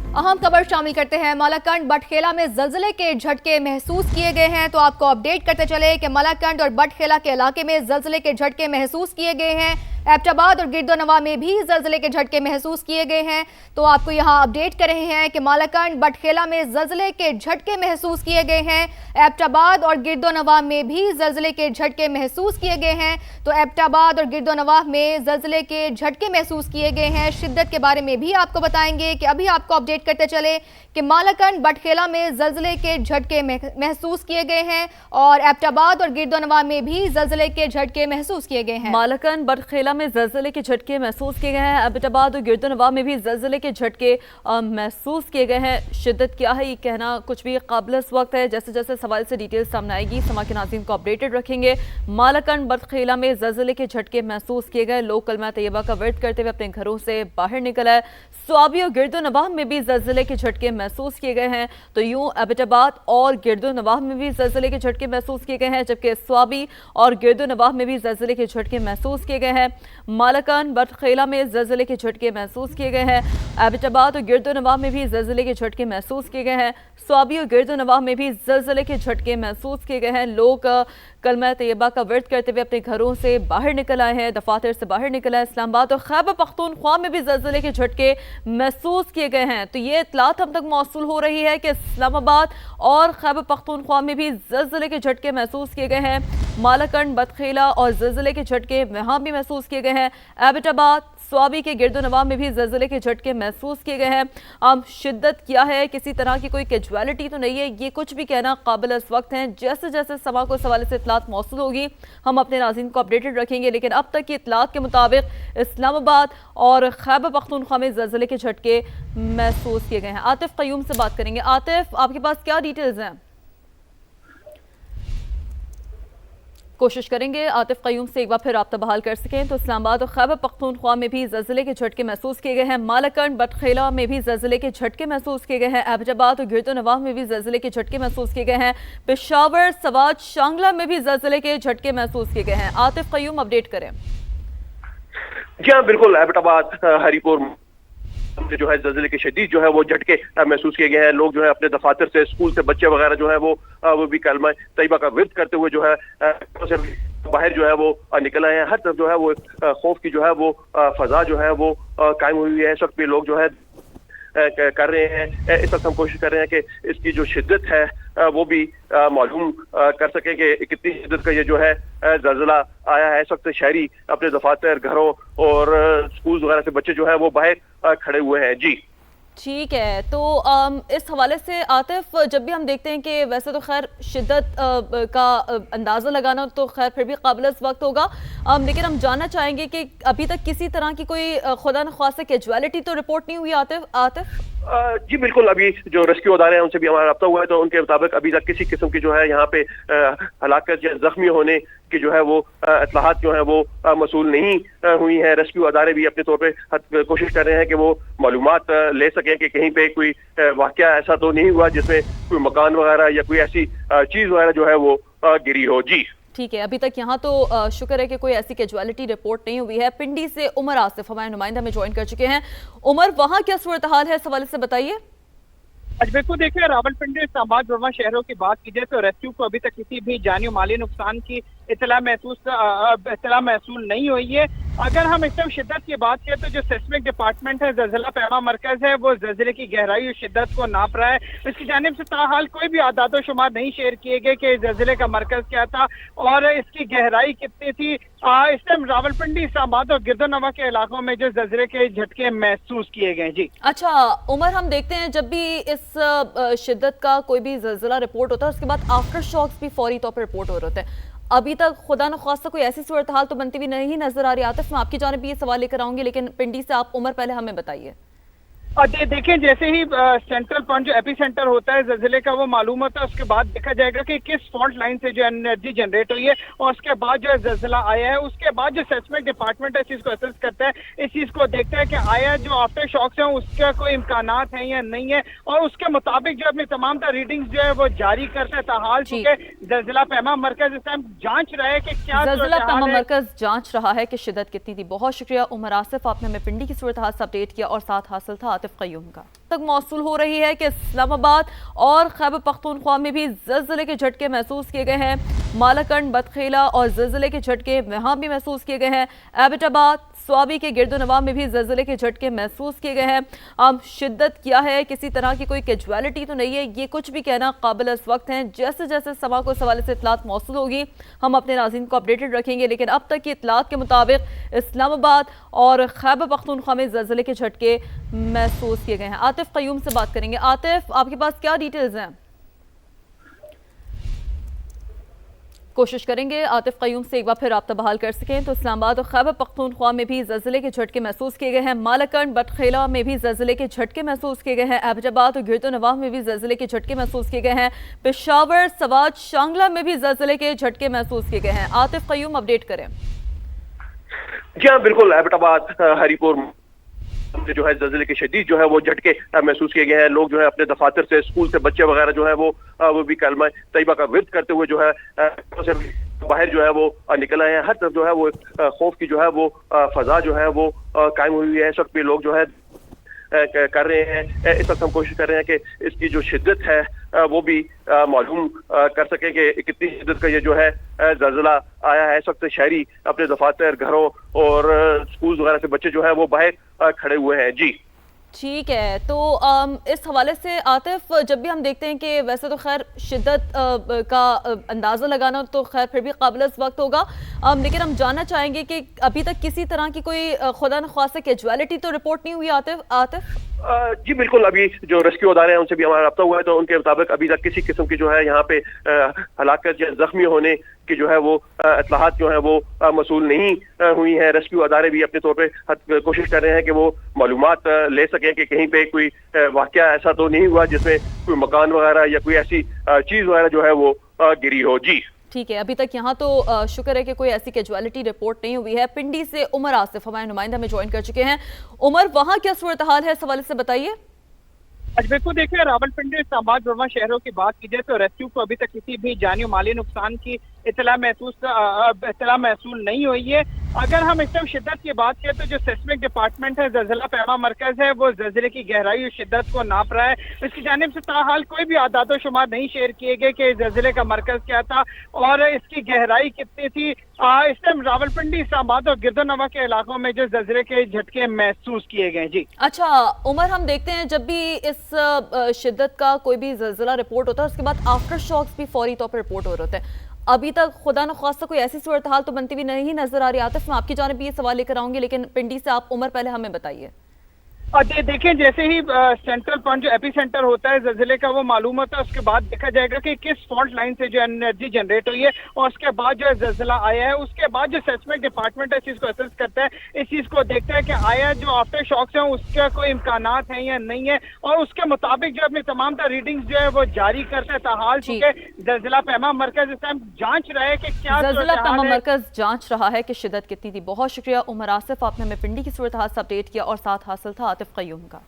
अहम खबर शामिल करते हैं। मालाकंड बटखेला में जल्जले के झटके महसूस किए गए हैं, तो आपको अपडेट करते चले कि मालाकंड और बटखेला के इलाके में जल्जले के झटके महसूस किए गए हैं। एबटाबाद और गिरदोनवा में भी जल्जले के झटके महसूस किए गए हैं, तो आपको यहां अपडेट कर रहे हैं कि मालाकंड बटखेला में जल्जले के झटके महसूस किए गए हैं। एबटाबाद और गिरदोनवा में भी जल्जले के झटके महसूस किए गए हैं, तो एबटाबाद और गिरदोनवा में जल्जले के झटके महसूस किए गए हैं। शिद्दत के बारे में भी आपको बताएंगे कि अभी आपको अपडेट करते चले कि मालाकंड बटखेला में जल्जले के झटके महसूस किए गए हैं और एबटाबाद और गिरदोनवा में भी जल्जले के झटके महसूस किए गए हैं। मालाकंड बटखेला में जल्जले के झटके महसूस किए गए हैं। एबटाबाद और गिरदोनवा में भी जल्जले के झटके महसूस किए गए हैं। शिद्दत क्या है ये कहना कुछ भी काबिल इस वक्त है। जैसे जैसे सवाल से डिटेल सामने आएगी समा के नाज़रीन को अपडेटेड रखेंगे। मालाकंड बटखेला में जल्जले के झटके महसूस किए गए। लोग कलमा तैयबा का विर्द करते हुए अपने घरों से बाहर निकल आए। स्वाबी और गिरदोनवा में भी जल्जले के झटके महसूस किए गए हैं। तो यूं एबटाबाद और गिरदोनवाह में भी जल्जले के झटके महसूस किए गए हैं, जबकि स्वाबी और गिरदोनवाह में भी जल्जले के झटके महसूस किए गए हैं। मालाकंड बटखेला में जल्जले के झटके महसूस किए गए हैं। एबटाबाद और गिरदोनवाह में भी जल्जले के झटके महसूस किए गए हैं। स्वाबी और गिरदोनवाह में भी जल्जले के झटके महसूस किए गए हैं। लोग कलमा तैयबा का विर्द करते हुए अपने घरों से बाहर निकल आए हैं, दफातर से बाहर निकल आए। इस्लामाबाद और खैबर पख्तूनख्वा में भी जल्जले के झटके महसूस किए गए हैं। तो ये इत्तलात हम तक मौसूल हो रही है कि इस्लामाबाद और खैबर पख्तूनख्वा में भी जल्जले के झटके महसूस किए गए हैं। मालाकंड बटखेला और जल्जले के झटके वहाँ भी महसूस किए गए हैं। एबटाबाद स्वाबी के गिरदोनवा में भी जल्जले के झटके महसूस किए गए हैं। अब शिद्दत क्या है, किसी तरह की कोई कैजुअलिटी तो नहीं है, ये कुछ भी कहना काबिल इस वक्त है। जैसे जैसे समा को सवाल से इत्तलात मौसूल होगी हम अपने नाज़रीन को अपडेटेड रखेंगे। लेकिन अब तक की इत्तलात के मुताबिक इस्लामाबाद और खैबर पख्तूनख्वा में जल्जले के झटके महसूस किए गए हैं। आतिफ क़य्यूम से बात करेंगे। आतिफ, आपके पास क्या डिटेल्स हैं? कोशिश करेंगे आतिफ क़य्यूम से एक बार फिर रब्ता बहाल कर सकें। तो इस्लामाबाद और खैबर पख्तूनख्वा में भी जल्जले के झटके महसूस किए गए हैं। मालाकंड बटखेला में भी जल्जले के झटके महसूस किए गए हैं। एबटाबाद और गिरदोनवाह में भी जल्जले के झटके महसूस किए गए हैं। पेशावर, सवात, शांगला में भी जल्जले के झटके महसूस किए गए हैं। आतिफ क़य्यूम, अपडेट करें। जी हाँ, बिल्कुल। एबटाबाद, हरीपुर जो है जल्जले के शदीद जो है वो झटके महसूस किए गए हैं। लोग जो है अपने दफातर से, स्कूल से बच्चे वगैरह जो है वो भी कलमा तैयबा का विर्द करते हुए जो है बाहर जो है वो निकल आए हैं। हर तरफ जो है वो खौफ की जो है वो फजा जो है वो कायम हुई है। इस वक्त भी लोग जो है कर रहे हैं। इस वक्त हम कोशिश कर रहे हैं कि इसकी जो शिद्दत है वो भी मालूम कर सकें कि कितनी शिद्दत का ये जो है जल्जला आया है। इस वक्त शहरी अपने दफातर, घरों और स्कूल वगैरह से बच्चे जो है वो बाहर खड़े हुए हैं। जी ठीक है। तो इस हवाले से आतिफ, जब भी हम देखते हैं कि वैसे तो खैर शिद्दत का अंदाज़ा लगाना तो खैर फिर भी काबिल इस वक्त होगा, लेकिन हम जानना चाहेंगे कि अभी तक किसी तरह की कोई खुदा न ख्वास्ता कैजुअलिटी तो रिपोर्ट नहीं हुई आतिफ? जी बिल्कुल। अभी जो रेस्क्यू अदारे हैं उनसे भी हमारा रब्ता हुआ है, तो उनके मुताबिक अभी तक किसी किस्म की जो है यहाँ पे हलाकत या जख्मी होने की जो है वो इत्तलाहात जो है वो मसूल नहीं हुई है। रेस्क्यू अदारे भी अपने तौर पे कोशिश कर रहे हैं कि वो मालूमात ले सकें कि कहीं पे कोई वाकया ऐसा तो नहीं हुआ जिसमें कोई मकान वगैरह या कोई ऐसी चीज वगैरह जो है वो गिरी हो। जी ठीक है। अभी तक यहाँ तो शुक्र है कि कोई ऐसी कैजुअलिटी रिपोर्ट नहीं हुई है। पिंडी से उमर आसिफ हमारे नुमाइंदा में ज्वाइन कर चुके हैं। उमर, वहाँ क्या सूरत हाल है, इस हवाले से बताइए। आज बिल्कुल देखिए, रावलपिंडी, इस्लामाबाद, बुरवा शहरों की बात की जाए तो रेस्क्यू को अभी तक किसी भी जानी और माली नुकसान की इतला महसूल नहीं हुई है। अगर हम इस टाइम शिद्दत की बात करें तो जो सेस्मिक डिपार्टमेंट है, जल्जला पैमा मरकज है, वो जल्जले की गहराई और शिद्दत को नाप रहा है। इसकी जानिब से ताहाल कोई भी आदाद शुमार नहीं शेयर किए गए कि जल्जले का मरकज क्या था और इसकी गहराई कितनी थी। इस टाइम रावलपिंडी, इस्लामाबाद और गिरदोनवा के इलाकों में जो जल्जले के झटके महसूस किए गए। जी अच्छा उमर, हम देखते हैं जब भी इस शिद्दत का कोई भी जल्जला रिपोर्ट होता है उसके बाद आफ्टर शॉक्स भी फौरी तौर पर रिपोर्ट हो रहे होते हैं। अभी तक खुदा न ख्वास्ता कोई ऐसी सूरत हाल तो बनती हुई नहीं नजर आ रही। आतिफ, मैं आपकी जानिब ये सवाल लेकर आऊंगी, लेकिन पिंडी से आप उमर पहले हमें बताइए। देखिए, जैसे ही सेंट्रल पॉइंट जो एपी सेंटर होता है जल्जले का वो मालूम होता है, उसके बाद देखा जाएगा कि किस फॉल्ट लाइन से जो एनर्जी जनरेट हुई है और उसके बाद जो है जल्जला आया है। उसके बाद जो सेस्मिक डिपार्टमेंट है इस चीज को असेस करता है, इस चीज को देखता है कि आया जो आफ्टर शॉक्स हैं उसका कोई इम्कानात है या नहीं है, और उसके मुताबिक जो अपनी तमाम रीडिंग्स जो है वो जारी करता है। ताहाल चुके जल्जला पैमा मरकज इस टाइम जांच रहा है कि क्या जल्जला पैमा मरकज जांच रहा है कि शिद्दत कितनी थी। बहुत शुक्रिया उमर आसिफ, आपने हमें पिंडी की सूरत हाल से अपडेट किया और साथ हासिल था आतिफ क़य्यूम का। तक मौसूल हो रही है कि इस्लामाबाद और खैबर पख्तूनख्वा में भी ज़लज़ले के झटके महसूस किए गए हैं। मालाकंड, बदखेला और ज़लज़ले के झटके वहाँ भी महसूस किए गए हैं। एबटाबाद, स्वाबी के गिरदोनवा में भी ज़लज़ले के झटके महसूस किए गए हैं। शिद्दत क्या है, किसी तरह की कोई कैजुअलिटी तो नहीं है, ये कुछ भी कहना काबिल इस वक्त है। जैसे जैसे समा को इस हवाले से इतलात मौसूल होगी हम अपने नाज़रीन को अपडेटेड रखेंगे, लेकिन अब तक की इतलात के मुताबिक इस्लामाबाद और खैबर पख्तूनख्वा में ज़लज़ले के झटके महसूस किए गए हैं। आतिफ क़य्यूम से बात करेंगे। आतिफ, आपके पास क्या डिटेल्स हैं? कोशिश करेंगे आतिफ क़य्यूम से एक बार फिर राब्ता बहाल कर सकें। तो इस्लामाबाद और खैबर पख्तूनख्वा में भी ज़लज़ले के झटके महसूस किए गए हैं। मालाकंड, बदखेला में भी ज़लज़ले के झटके महसूस किए गए हैं। एबटाबाद और गिरदोनवाह में भी ज़लज़ले के झटके महसूस किए गए हैं। पेशावर, सवात, शांगला में भी ज़लज़ले के झटके महसूस किए गए हैं। आतिफ क़य्यूम, अपडेट करें। जी हाँ, बिल्कुल। एबटाबाद, हरीपुर जो है ज़लज़ले के शदीद जो है वो झटके महसूस किए गए हैं। लोग जो है अपने दफातर से, स्कूल से बच्चे वगैरह जो है वो भी कलमा तैयबा का विर्द करते हुए जो है बाहर जो है वो निकल आए हैं। हर तरफ जो है वो खौफ की जो है वो फजा जो है वो कायम हुई है। इस वक्त भी लोग जो है कर रहे हैं। इस वक्त हम कोशिश कर रहे हैं कि इसकी जो शिद्दत है वो भी मालूम कर सके कि कितनी शिद्दत का ये जो है ज़लज़ला आया है। इस वक्त शहरी अपने दफातर, घरों और स्कूल वगैरह से बच्चे जो है वो बाहर खड़े हुए हैं। जी ठीक है, तो इस हवाले से आतिफ, जब भी हम देखते हैं कि वैसे तो खैर शिद्दत का अंदाज़ा लगाना तो खैर फिर भी काबिल वक्त होगा, लेकिन हम जानना चाहेंगे कि अभी तक किसी तरह की कोई खुदा न ख्वास्ता कैजुअलिटी तो रिपोर्ट नहीं हुई आतिफ? जी बिल्कुल। अभी जो रेस्क्यू अदारे हैं उनसे भी हमारा रब्ता हुआ है, तो उनके मुताबिक अभी तक किसी किस्म की जो है यहाँ पे हलाकत या जख्मी होने की जो है वो इत्तलाहात जो है वो मसूल नहीं हुई है। रेस्क्यू अदारे भी अपने तौर पे कोशिश कर रहे हैं कि वो मालूमात ले सकें कि कहीं पे कोई वाकया ऐसा तो नहीं हुआ जिसमें कोई मकान वगैरह या कोई ऐसी चीज वगैरह जो है वो गिरी हो। जी ठीक है, अभी तक यहाँ तो शुक्र है कि कोई ऐसी कैजुअलिटी रिपोर्ट नहीं हुई है। पिंडी से उमर आसिफ हमारे नुमाइंदा में ज्वाइन कर चुके हैं। उमर, वहाँ क्या सूरत हाल है, इस हवाले से बताइए। आज बिल्कुल देखिए, रावलपिंडी, इस्लामाबाद, बुरवा शहरों की बात की जाए तो रेस्क्यू को अभी तक किसी भी जानी माली नुकसान की इतला महसूल नहीं हुई है। अगर हम इस शिद्दत की बात करें तो जो सेस्मिक डिपार्टमेंट है, ज़लज़ला पैमा मरकज है, वो ज़लज़ले की गहराई और शिद्दत को नाप रहा है। इसकी जानिब से ताहाल कोई भी आदाद शुमार नहीं शेयर किए गए कि ज़लज़ले का मरकज क्या था और इसकी गहराई कितनी थी। इस टाइम रावलपिंडी, इस्लामाबाद और गिरदोनवा के इलाकों में जो ज़लज़ले के झटके महसूस किए गए। जी अच्छा उमर, हम देखते हैं जब भी इस शिद्दत का कोई भी ज़लज़ला रिपोर्ट होता है उसके बाद आफ्टर शॉक्स भी फौरी तौर पर रिपोर्ट हो रहे होते हैं। अभी तक खुदा न ख्वास्ता कोई ऐसी सूरत हाल तो बनती हुई नहीं नजर आ रही। आतिफ, मैं आपकी जानिब भी ये सवाल लेकर आऊंगी, लेकिन पिंडी से आप उमर पहले हमें बताइए। देखिए, जैसे ही सेंट्रल पॉइंट जो एपी सेंटर होता है ज़लज़ले का वो मालूम होता है, उसके बाद देखा जाएगा कि किस फॉल्ट लाइन से जो एनर्जी जनरेट हुई है और उसके बाद जो ज़लज़ला आया है। उसके बाद जो सेस्मिक डिपार्टमेंट है इस चीज़ को असेस करता है, इस चीज़ को देखता है कि आया जो आफ्टर शॉक्स हैं उसका कोई इम्कानात है या नहीं है, और उसके मुताबिक जो अपनी तमाम रीडिंग्स जो है वो जारी करता है। ताहाल चूंकि ज़लज़ला पैमा मरकज इस टाइम जांच रहा है कि क्या ज़लज़ला पैमा मरकज जांच रहा है कि शिद्दत कितनी थी। बहुत शुक्रिया उमर आसिफ, आपने हमें पिंडी की सूरत हाल से अपडेट किया और साथ हासिल था आतिफ क़य्यूम का।